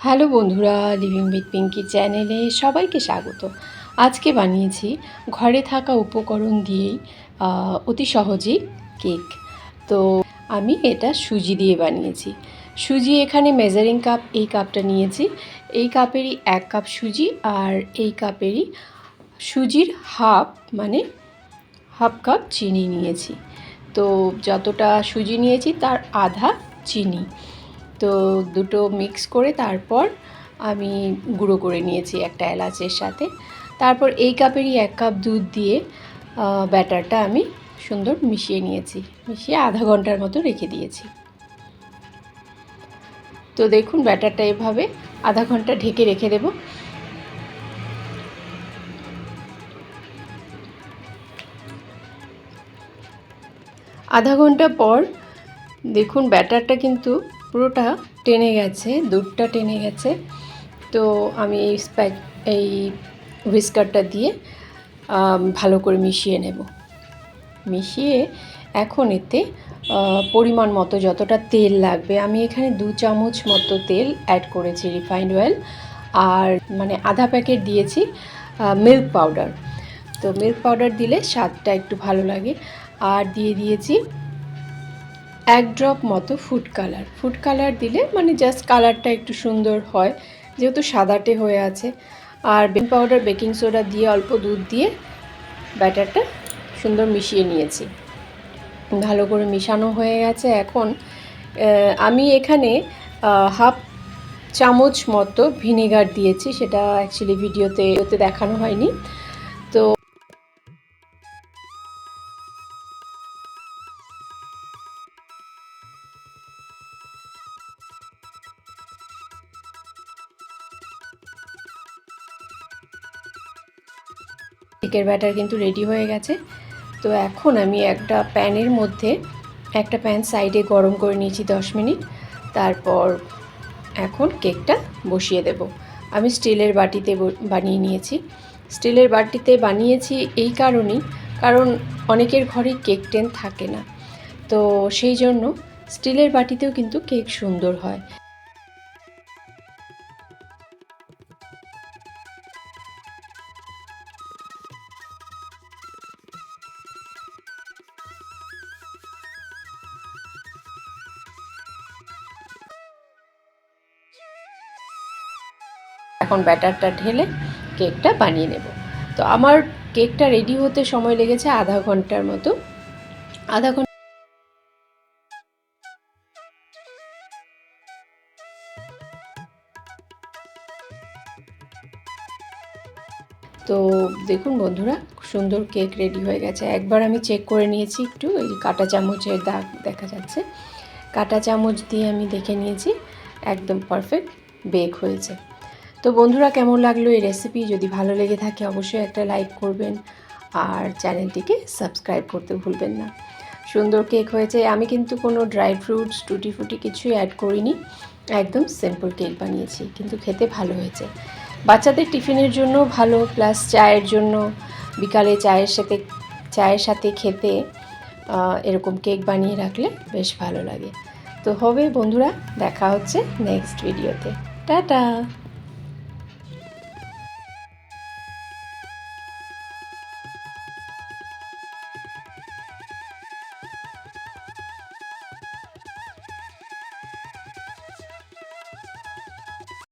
Hello বন্ধুরা, living with Pinki চ্যানেলে সবাইকে স্বাগত। আজকে বানিয়েছি ঘরে থাকা উপকরণ দিয়েই অতি সহজেই কেক। তো আমি এটা সুজি দিয়ে বানিয়েছি। সুজি এখানে মেজারিং কাপ এই কাপটা নিয়েছি, এই কাপেরই 1 কাপ সুজি, আর এই কাপেরই সুজির হাফ কাপ চিনি নিয়েছি। তো যতটা সুজি নিয়েছি তার আধা চিনি, তো দুটো মিক্স করে তারপর আমি গুঁড়ো করে নিয়েছি একটা এলাচের সাথে। তারপর এই কাপেরই 1 কাপ দুধ দিয়ে ব্যাটারটা আমি সুন্দর মিশিয়ে নিয়েছি, মিশিয়ে আধা ঘন্টার মতো রেখে দিয়েছি। তো দেখুন ব্যাটারটা এভাবে আধা ঘন্টা ঢেকে রেখে দেব। আধা ঘন্টা পর দেখুন ব্যাটারটা কিন্তু পুরোটা টেনে গেছে, দুধটা টেনে গেছে। তো আমি এই হুইস্কারটা দিয়ে ভালো করে মিশিয়ে নেব। মিশিয়ে এখন এতে পরিমাণ মতো যতটা তেল লাগবে, আমি এখানে 2 চামচ মতো তেল অ্যাড করেছি রিফাইন্ড অয়েল, আর মানে আধা প্যাকেট দিয়েছি মিল্ক পাউডার। তো মিল্ক পাউডার দিলে স্বাদটা একটু ভালো লাগে। আর দিয়ে দিয়েছি 1 ড্রপ মতো ফুড কালার দিলে মানে জাস্ট কালারটা একটু সুন্দর হয়, যেহেতু সাদাটে হয়ে আছে। আর বেকিং পাউডার, বেকিং সোডা দিয়ে অল্প দুধ দিয়ে ব্যাটারটা সুন্দর মিশিয়ে নিয়েছি। ভালো করে মিশানো হয়ে গেছে। এখন আমি এখানে হাফ চামচ মতো ভিনেগার দিয়েছি, সেটা অ্যাকচুয়ালি ভিডিওতে দেখানো হয়নি। তো কেকের ব্যাটার কিন্তু রেডি হয়ে গেছে। তো এখন আমি একটা প্যান সাইডে গরম করে নিয়েছি 10 মিনিট। তারপর এখন কেকটা বসিয়ে দেব। আমি স্টিলের বাটিতে বানিয়ে নিয়েছি। স্টিলের বাটিতে বানিয়েছি এই কারণেই, কারণ অনেকের ঘরেই কেক টেন থাকে না, তো সেই জন্য স্টিলের বাটিতেও কিন্তু কেক সুন্দর হয়। এখন ব্যাটারটা ঢেলে কেকটা বানিয়ে নেব। তো আমার কেকটা রেডি হতে সময় লেগেছে আধা ঘন্টার মতো। আধা ঘন্টা তো দেখুন বন্ধুরা, সুন্দর কেক রেডি হয়ে গেছে। একবার আমি চেক করে নিয়েছি, একটু এই কাঁটা চামচের দাগ দেখা যাচ্ছে, কাঁটা চামচ দিয়ে আমি দেখে নিয়েছি, একদম পারফেক্ট বেক হয়েছে। তো বন্ধুরা, কেমন লাগলো এই রেসিপি? যদি ভালো লেগে থাকে অবশ্যই একটা লাইক করবেন, আর চ্যানেলটিকে সাবস্ক্রাইব করতে ভুলবেন না। সুন্দর কেক হয়েছে। আমি কিন্তু কোনো ড্রাই ফ্রুটস, টুটি ফুটি কিছুই অ্যাড করিনি, একদম সিম্পল কেক বানিয়েছি, কিন্তু খেতে ভালো হয়েছে। বাচ্চাদের টিফিনের জন্য ভালো, প্লাস চায়ের জন্য বিকালে চায়ের সাথে খেতে এরকম কেক বানিয়ে রাখলে বেশ ভালো লাগে। তো হবে বন্ধুরা, দেখা হচ্ছে নেক্সট ভিডিওতে। টাটা।